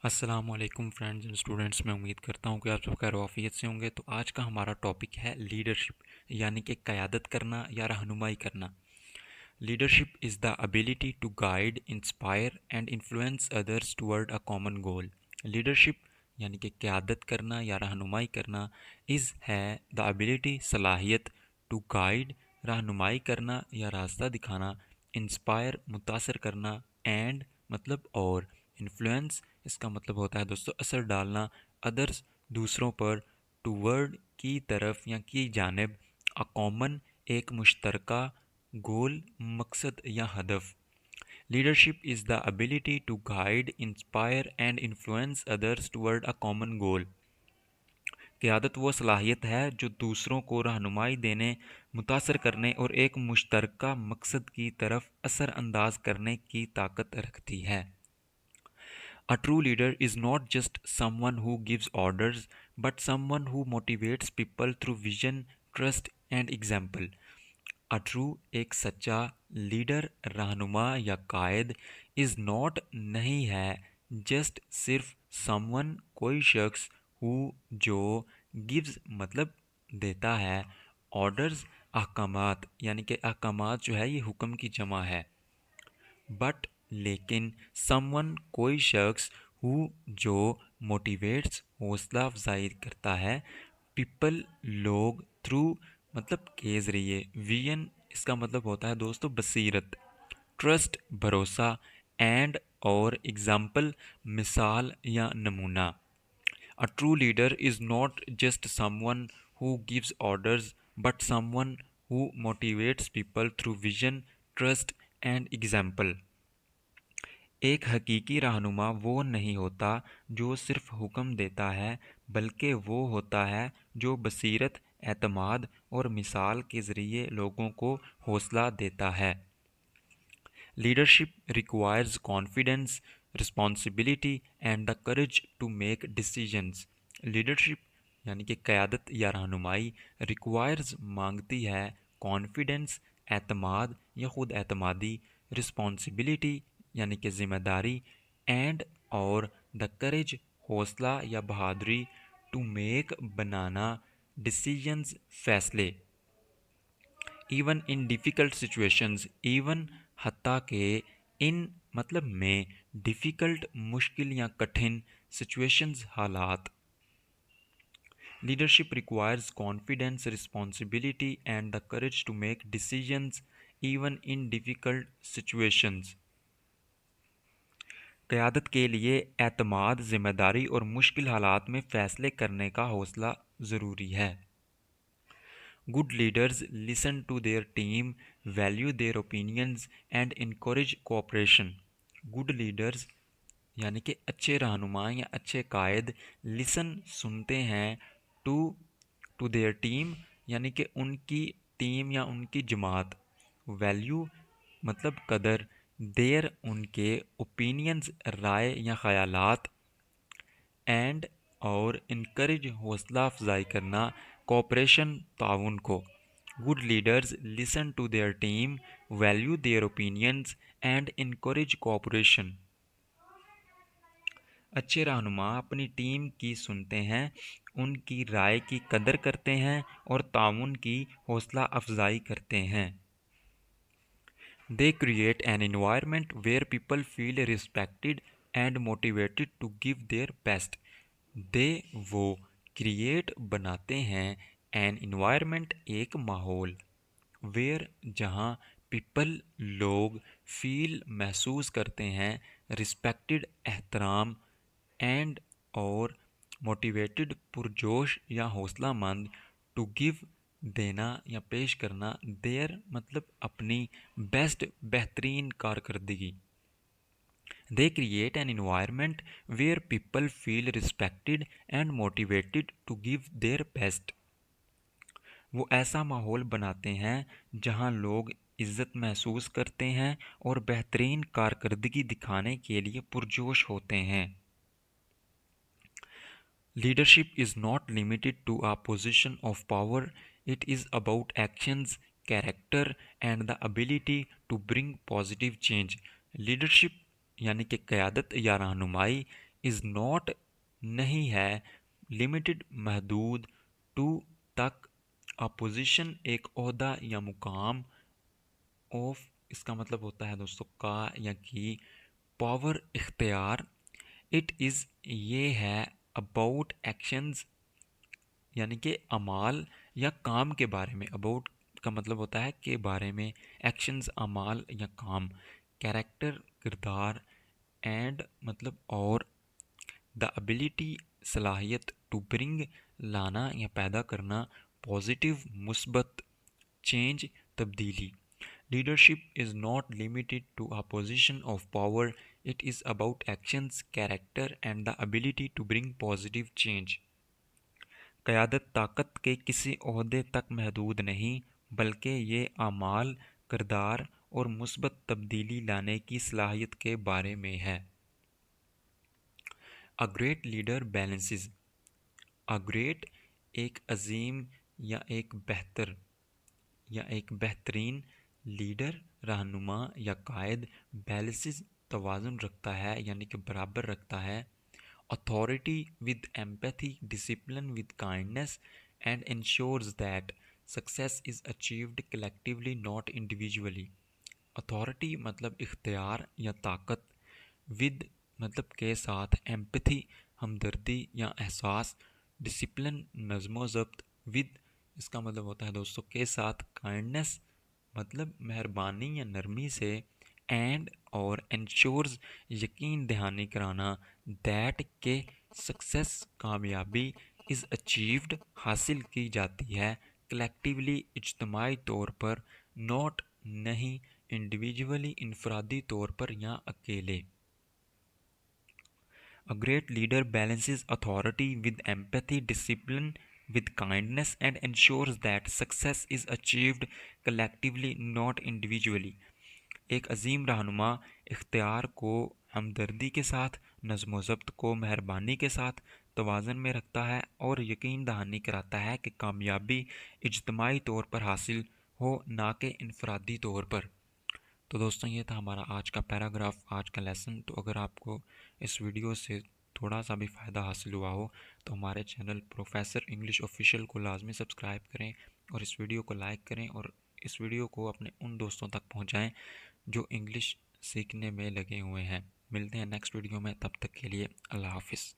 السلام علیکم friends and students, میں امید کرتا ہوں کہ آپ سب خیر و عافیت سے ہوں گے۔ تو آج کا ہمارا ٹاپک ہے لیڈرشپ، یعنی کہ قیادت کرنا یا رہنمائی کرنا۔ Leadership is the ability to guide, inspire and influence others toward a common goal. Leadership یعنی کہ قیادت کرنا یا رہنمائی کرنا ہے دا ابیلٹی، صلاحیت، ٹو گائیڈ، رہنمائی کرنا یا راستہ دکھانا، انسپائر، متاثر کرنا، اینڈ مطلب اور، انفلوئنس اس کا مطلب ہوتا ہے دوستو اثر ڈالنا، ادرس دوسروں پر، ٹورڈ کی طرف یا کی جانب، کامن ایک مشترکہ، گول مقصد یا ہدف۔ Leadership is the ability to guide, inspire and influence others toward a common goal. قیادت وہ صلاحیت ہے جو دوسروں کو رہنمائی دینے، متاثر کرنے اور ایک مشترکہ مقصد کی طرف اثر انداز کرنے کی طاقت رکھتی ہے۔ A true leader is not just someone who gives orders, but someone who motivates people through vision, trust and example. A true ایک سچا لیڈر، رہنما یا قائد is not نہیں ہے just صرف someone کوئی شخص who جو gives مطلب دیتا ہے، orders احکامات یعنی کہ احکامات جو ہے یہ حکم کی جمع ہے، بٹ لیکن someone کوئی شخص who جو موٹیویٹس حوصلہ افزائی کرتا ہے، پیپل لوگ، تھرو مطلب کے ذریعے، ویژن اس کا مطلب ہوتا ہے دوستو بصیرت، ٹرسٹ بھروسہ، اینڈ اور ایگزامپل مثال یا نمونہ۔ A true leader is not just someone who gives orders, but someone who motivates people through vision, trust and example. ایک حقیقی رہنما وہ نہیں ہوتا جو صرف حکم دیتا ہے، بلکہ وہ ہوتا ہے جو بصیرت، اعتماد اور مثال کے ذریعے لوگوں کو حوصلہ دیتا ہے۔ Leadership requires confidence, responsibility and the courage to make decisions. Leadership یعنی کہ قیادت یا رہنمائی ریکوائرز مانگتی ہے کانفیڈنس اعتماد یا خود اعتمادی، رسپانسبلٹی یعنی کہ ذمہ داری، اینڈ اور دا کریج حوصلہ یا بہادری، ٹو میک بنانا، ڈیسیجنز فیصلے، even in difficult situations, even حتیٰ کہ ان مطلب میں، ڈیفیکلٹ مشکل یا کٹھن، سچویشنز حالات۔ Leadership requires confidence, responsibility and the courage to make decisions even in difficult situations. قیادت کے لیے اعتماد، ذمہ داری اور مشکل حالات میں فیصلے کرنے کا حوصلہ ضروری ہے۔ Good leaders listen to their team, value their opinions and encourage cooperation. Good leaders یعنی کہ اچھے رہنما یا اچھے قائد، لسن سنتے ہیں، ٹو دیئر ٹیم یعنی کہ ان کی ٹیم یا ان کی جماعت، ویلیو مطلب قدر، دیئر ان کے، اوپینینز رائے یا خیالات، اینڈ اور انکریج حوصلہ افزائی کرنا، کوآپریشن تعاون کو۔ Good leaders listen to their team, value their opinions and encourage cooperation. اچھے رہنما اپنی ٹیم کی سنتے ہیں، ان کی رائے کی قدر کرتے ہیں اور تعاون کی حوصلہ افزائی کرتے ہیں۔ They create an environment where people feel respected and motivated to give their best. They وہ create بناتے ہیں an environment ایک ماحول where جہاں people لوگ feel محسوس کرتے ہیں respected احترام and اور motivated پرجوش یا حوصلہ مند to give دینا یا پیش کرنا دیر مطلب اپنی بیسٹ بہترین کارکردگی۔ They create an environment where people feel respected and motivated to give their best. وہ ایسا ماحول بناتے ہیں جہاں لوگ عزت محسوس کرتے ہیں اور بہترین کارکردگی دکھانے کے لیے پرجوش ہوتے ہیں۔ Leadership is not limited to a position of power. It is about actions, character and the ability to bring positive change. Leadership یعنی کہ قیادت یا رہنمائی از ناٹ نہیں ہے لمیٹڈ محدود ٹو تک اپوزیشن ایک عہدہ یا مقام آف اس کا مطلب ہوتا ہے دوستوں کا یا کی پاور اختیار اٹ از یہ ہے اباؤٹ ایکشنز یعنی کہ اعمال یا کام کے بارے میں اباؤٹ کا مطلب ہوتا ہے کے بارے میں ایکشنز اعمال یا کام کیریکٹر کردار اینڈ مطلب اور دا ابیلٹی صلاحیت ٹو برنگ لانا یا پیدا کرنا پازیٹیو مثبت چینج تبدیلی leadership is not limited to opposition of power it is about actions character and the ability to bring positive change قیادت طاقت کے کسی عہدے تک محدود نہیں بلکہ یہ اعمال کردار اور مثبت تبدیلی لانے کی صلاحیت کے بارے میں ہے A great leader balances A great ایک عظیم یا ایک بہترین لیڈر رہنما یا قائد بیلنسز توازن رکھتا ہے یعنی کہ برابر رکھتا ہے authority with empathy discipline with kindness and ensures that success is achieved collectively not individually authority مطلب اختیار یا طاقت with مطلب کے ساتھ ایمپتھی ہمدردی یا احساس ڈسپلن نظم و ضبط ود اس کا مطلب ہوتا ہے دوستوں کے ساتھ کائنڈنس مطلب مہربانی یا نرمی سے اینڈ اور انشورز یقین دہانی کرانا دیٹ کہ سکسیس کامیابی از اچیوڈ حاصل کی جاتی ہے کلیکٹیولی اجتماعی طور پر نوٹ نہیں انڈیویجولی انفرادی طور پر یا اکیلے A great leader balances authority with empathy, discipline with kindness, and ensures that success is achieved collectively, not individually. ایک عظیم رہنما اختیار کو ہمدردی کے ساتھ نظم و ضبط کو مہربانی کے ساتھ توازن میں رکھتا ہے اور یقین دہانی کراتا ہے کہ کامیابی اجتماعی طور پر حاصل ہو نہ کہ انفرادی طور پر تو دوستوں یہ تھا ہمارا آج کا پیراگراف آج کا لیسن تو اگر آپ کو اس ویڈیو سے تھوڑا سا بھی فائدہ حاصل ہوا ہو تو ہمارے چینل پروفیسر انگلش آفیشیل کو لازمی سبسکرائب کریں اور اس ویڈیو کو لائک کریں اور اس ویڈیو کو اپنے ان دوستوں تک پہنچائیں جو انگلش سیکھنے میں لگے ہوئے ہیں ملتے ہیں نیکسٹ ویڈیو میں تب تک کے لیے اللہ حافظ